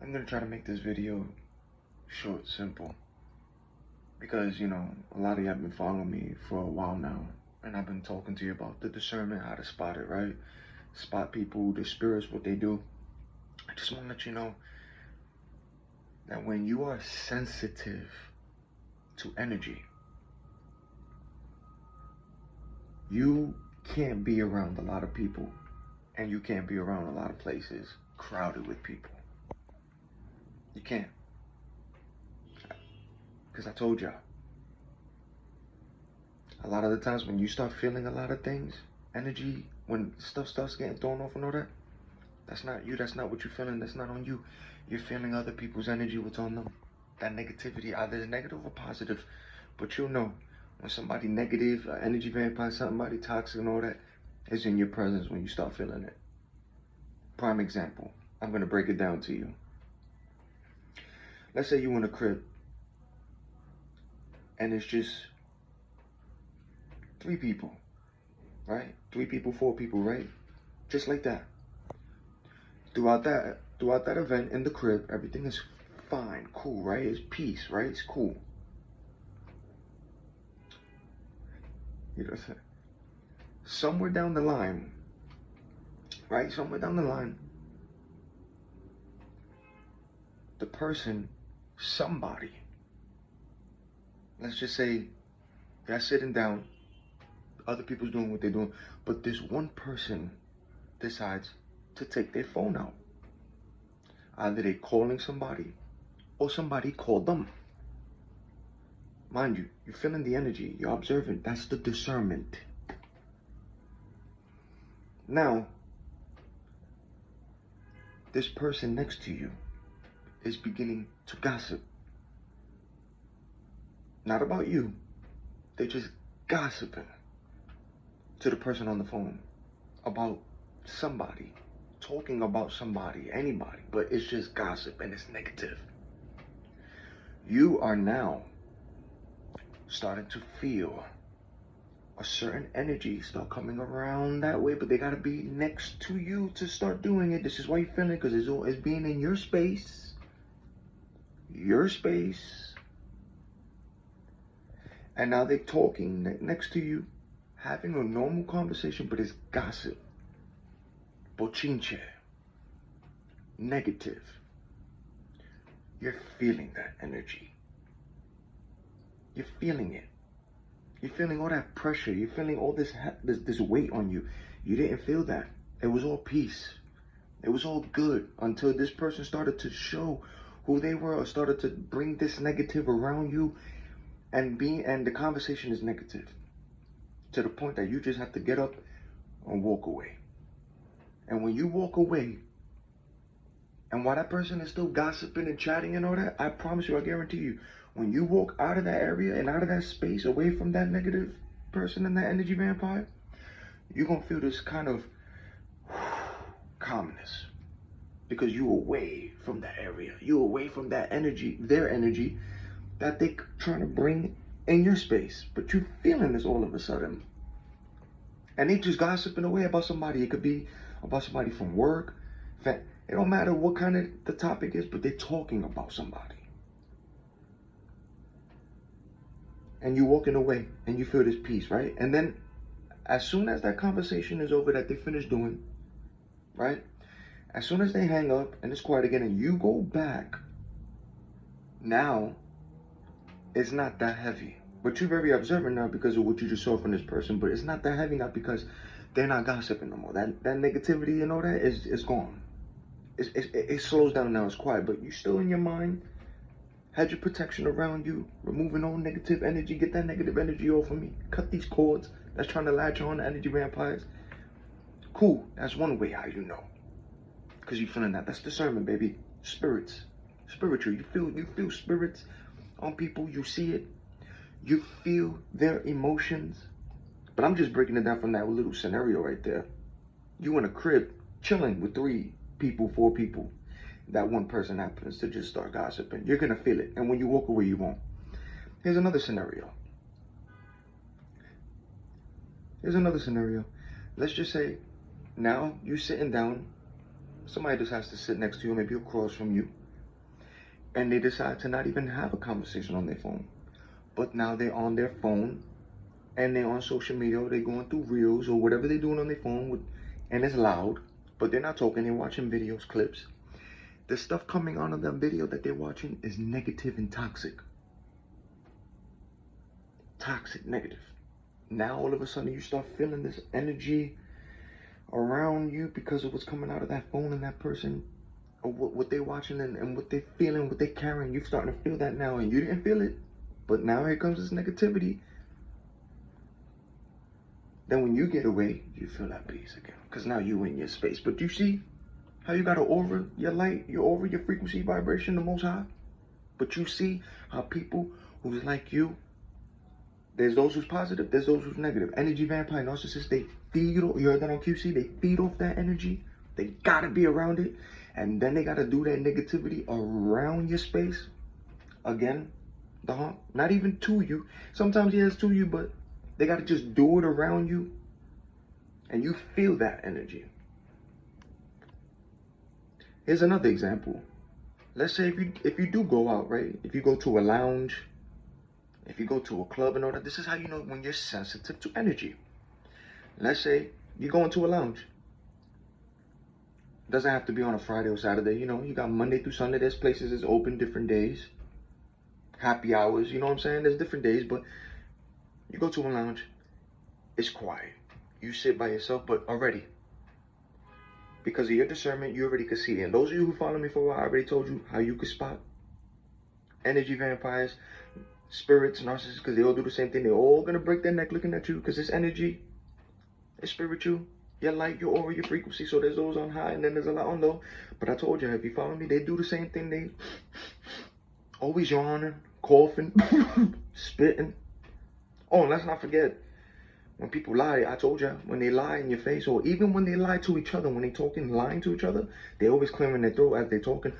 I'm gonna try to make this video short, simple, because a lot of you have been following me for a while now, and I've been talking to you about the discernment, how to spot it, right? Spot people, the spirits, what they do. I just want to let you know that when you are sensitive to energy, you can't be around a lot of people, and you can't be around a lot of places crowded with people. You can't. Because I told y'all, a lot of the times when you start feeling a lot of things, energy, when stuff starts getting thrown off and all that, that's not you, that's not what you're feeling, that's not on you. You're feeling other people's energy, what's on them. That negativity, either negative or positive. But you'll know when somebody negative, energy vampire, somebody toxic and all that is in your presence when you start feeling it. Prime example, I'm going to break it down to you. Let's say you in a crib and it's just 3 people, right? 3 people, 4 people, right? Just like that. Throughout that event in the crib, everything is fine, cool, right? It's peace, right? It's cool. You know, somewhere down the line, right? Somewhere down the line, the person, somebody, let's just say they're sitting down, other people's doing what they're doing, but this one person decides to take their phone out. Either they're calling somebody or somebody called them. Mind you, you're feeling the energy, you're observing. That's the discernment. Now, this person next to you is beginning to gossip. Not about you. They're just gossiping to the person on the phone about somebody, talking about somebody, anybody, but it's just gossip and it's negative. You are now starting to feel a certain energy start coming around that way, but they gotta be next to you to start doing it. This is why you're feeling it, because it's being in your space. Your space. And now they're talking next to you, having a normal conversation, but it's gossip. Bochinche. Negative. You're feeling that energy. You're feeling it. You're feeling all that pressure. You're feeling all this weight on you. You didn't feel that. It was all peace. It was all good until this person started to show who they were or started to bring this negative around you, and the conversation is negative to the point that you just have to get up and walk away. And when you walk away, and while that person is still gossiping and chatting and all that, I promise you, I guarantee you, when you walk out of that area and out of that space, away from that negative person and that energy vampire, you're going to feel this kind of calmness. Because you're away from that area. You're away from that energy, their energy, that they're trying to bring in your space. But you're feeling this all of a sudden. And they just gossiping away about somebody. It could be about somebody from work. It don't matter what kind of the topic is, but they're talking about somebody. And you're walking away and you feel this peace, right? And then as soon as that conversation is over that they finish doing, right? As soon as they hang up and it's quiet again and you go back, now it's not that heavy. But you're very observant now because of what you just saw from this person, but it's not that heavy now because they're not gossiping no more. That negativity and all that is gone. It slows down now, it's quiet, but you still in your mind, had your protection around you, removing all negative energy. Get that negative energy off of me. Cut these cords that's trying to latch on to energy vampires. Cool, that's one way how you know. Because you're feeling that. That's discernment, baby. Spirits. Spiritual. You feel spirits on people. You see it. You feel their emotions. But I'm just breaking it down from that little scenario right there. You in a crib, chilling with 3 people, 4 people. That one person happens to just start gossiping. You're going to feel it. And when you walk away, you won't. Here's another scenario. Let's just say now you're sitting down. Somebody just has to sit next to you, maybe across from you. and they decide to not even have a conversation on their phone. But now they're on their phone and they're on social media, or they're going through reels or whatever they're doing on their phone and it's loud, but they're not talking, they're watching videos, clips. The stuff coming out of that video that they're watching is negative and toxic. Toxic, negative. Now all of a sudden you start feeling this energy around you because of what's coming out of that phone and that person, or what they're watching and what they're feeling, what they're carrying. You're starting to feel that now, and you didn't feel it, but now here comes this negativity. Then when you get away, you feel that peace again, because now you in your space. But you see how you got to over your light, your over your frequency vibration the most high? But you see how people who's like you, there's those who's positive, there's those who's negative. Energy vampire, narcissists, they feed, you heard that on QC, they feed off that energy. They gotta be around it. And then they gotta do that negativity around your space. Again, the harm, not even to you. Sometimes yeah, it's to you, but they gotta just do it around you. And you feel that energy. Here's another example. Let's say if you do go out, right? If you go to a lounge, if you go to a club and all that, this is how you know when you're sensitive to energy. Let's say you go into a lounge. Doesn't have to be on a Friday or Saturday. You know, you got Monday through Sunday. There's places that's open different days. Happy hours, you know what I'm saying? There's different days, but you go to a lounge, it's quiet. You sit by yourself, but already, because of your discernment, you already can see it. And those of you who follow me for a while, I already told you how you can spot energy vampires, spirits, narcissists, because they all do the same thing. They're all going to break their neck looking at you because it's energy, it's spiritual, your light, your aura, your frequency. So there's those on high and then there's a lot on low. But I told you, if you follow me, they do the same thing. They always yawning, coughing, spitting. Oh, and let's not forget, when people lie, I told you, when they lie in your face, or even when they lie to each other, when they talking, lying to each other, they always clearing their throat as they're talking.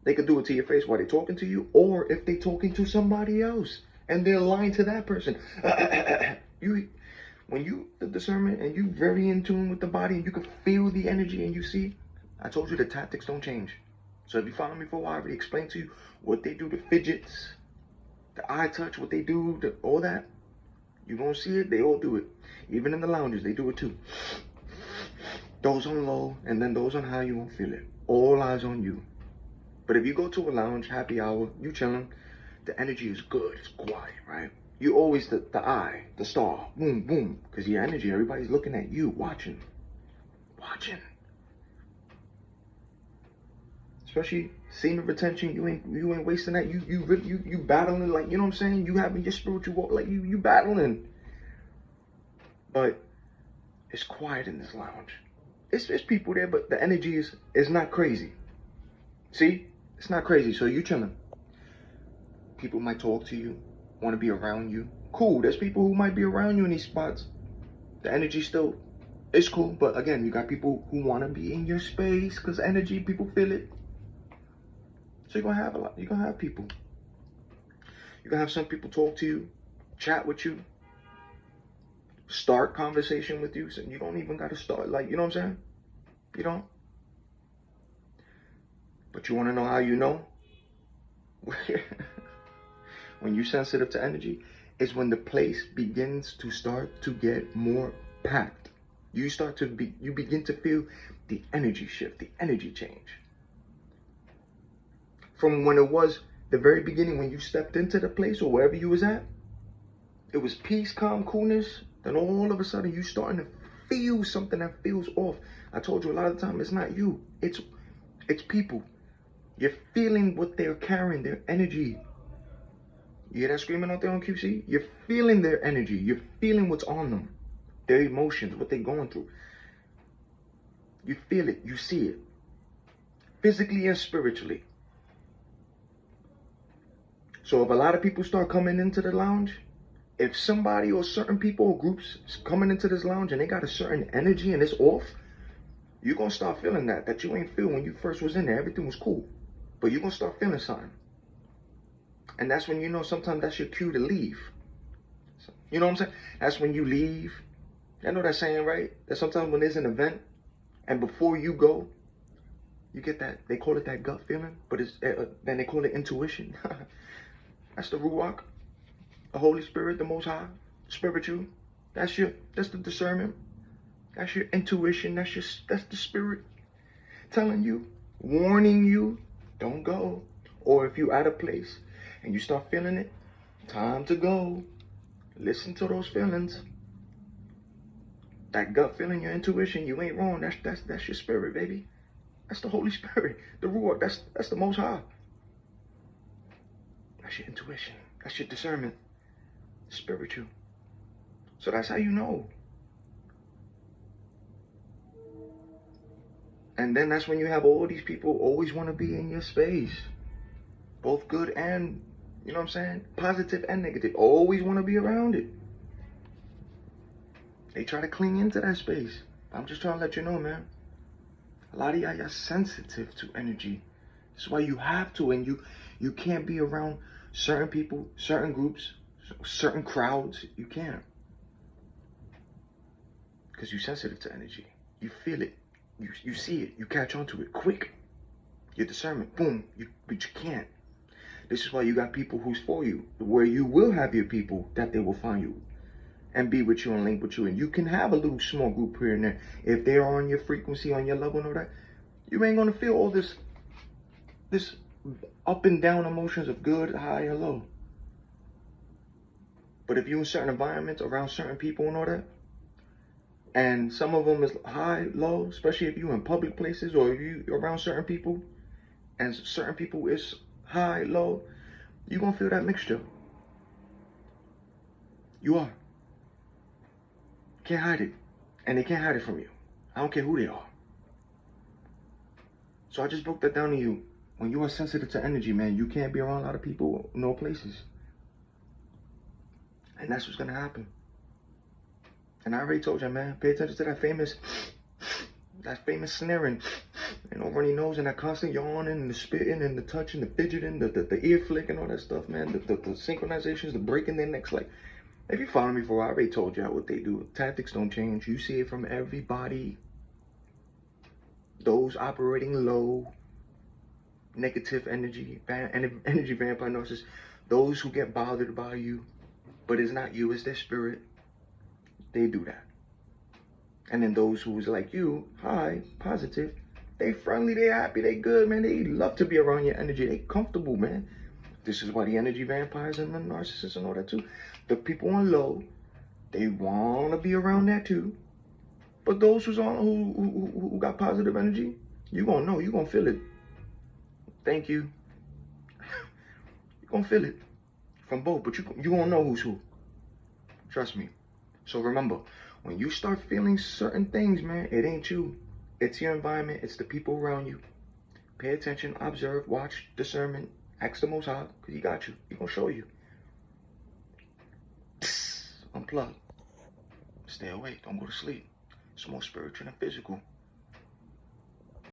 They could do it to your face while they're talking to you, or if they're talking to somebody else and they're lying to that person. When you the discernment and you very in tune with the body and you can feel the energy and you see, I told you the tactics don't change. So if you follow me for a while, I already explained to you what they do, the fidgets, the eye touch, what they do, all that. You gonna see it, they all do it. Even in the lounges, they do it too. Those on low and then those on high, you won't feel it. All eyes on you. But if you go to a lounge, happy hour, you chilling, the energy is good, it's quiet, right? You always the eye, the star, boom, boom. Because your energy, everybody's looking at you, watching. Especially semen retention, you ain't wasting that. You battling, like, you know what I'm saying? You having your spiritual walk, like you battling. But it's quiet in this lounge. It's people there, but the energy is not crazy. See? It's not crazy. So you chilling. People might talk to you, want to be around you. Cool. There's people who might be around you in these spots. The energy still is cool, but again, you got people who want to be in your space because energy, people feel it. So you're gonna have a lot. You're gonna have people. You're gonna have some people talk to you, chat with you, start conversation with you. So you don't even gotta start, like, you know what I'm saying? You don't. But you wanna know how you know? When you're sensitive to energy, is when the place begins to start to get more packed. You begin to feel the energy shift, the energy change. From when it was the very beginning, when you stepped into the place or wherever you was at, it was peace, calm, coolness. Then all of a sudden you starting to feel something that feels off. I told you a lot of the time, it's not you, it's people. You're feeling what they're carrying, their energy. You hear that screaming out there on QC? You're feeling their energy. You're feeling what's on them, their emotions, what they're going through. You feel it, you see it, physically and spiritually. So if a lot of people start coming into the lounge, if somebody or certain people or groups coming into this lounge and they got a certain energy and it's off, you're going to start feeling that you ain't feel when you first was in there. Everything was cool. But you're going to start feeling something. And that's when you know sometimes that's your cue to leave. You know what I'm saying? That's when you leave. I know that saying, right? That sometimes when there's an event and before you go, You get that? They call it that gut feeling, but it's then they call it intuition. That's the Ruach, the Holy Spirit, the Most High, spiritual. That's the discernment. That's your intuition. That's the spirit telling you, warning you, don't go. Or if you're at a place and you start feeling it, time to go. Listen to those feelings. That gut feeling, your intuition, you ain't wrong. That's your spirit, baby. That's the Holy Spirit, the Ruach. That's the Most High. That's your intuition. That's your discernment. Spiritual. So that's how you know. And then that's when you have all these people always want to be in your space. Both good and, you know what I'm saying? Positive and negative. Always want to be around it. They try to cling into that space. I'm just trying to let you know, man. A lot of y'all are sensitive to energy. That's why you have to, and you can't be around certain people, certain groups, certain crowds. You can't. Because you're sensitive to energy. You feel it. You see it. You catch on to it quick. Your discernment, boom. But you can't. This is why you got people who's for you, where you will have your people that they will find you and be with you and link with you. And you can have a little small group here and there. If they're on your frequency, on your level and all that, you ain't going to feel all this up and down emotions of good, high, and low. But if you're in certain environments, around certain people and all that, and some of them is high, low, especially if you're in public places or if you around certain people, and certain people is high, low, you're going to feel that mixture. You are. Can't hide it. And they can't hide it from you. I don't care who they are. So I just broke that down to you. When you are sensitive to energy, man, you can't be around a lot of people, no places. And that's what's going to happen. And I already told you, man, pay attention to that famous snaring, runny nose and that constant yawning and the spitting and the touching, the fidgeting, the ear flick and all that stuff, man. The synchronizations, the breaking their necks. Like, if you follow me for a while, I already told you what they do. Tactics don't change. You see it from everybody. Those operating low, negative energy vampire narcissists, those who get bothered by you, but it's not you, it's their spirit. They do that. And then those who's like you, high, positive, they friendly, they happy, they good, man. They love to be around your energy. They comfortable, man. This is why the energy vampires and the narcissists and all that too. The people on low, they want to be around that too. But those who got positive energy, you gonna know, you gonna feel it. Thank you. You gonna feel it from both, but you gonna know who's who. Trust me. So remember, when you start feeling certain things, man, it ain't you. It's your environment. It's the people around you. Pay attention, observe, watch, discernment. Ask the Most High, because he got you. He gonna show you. Unplug. Stay awake. Don't go to sleep. It's more spiritual than physical.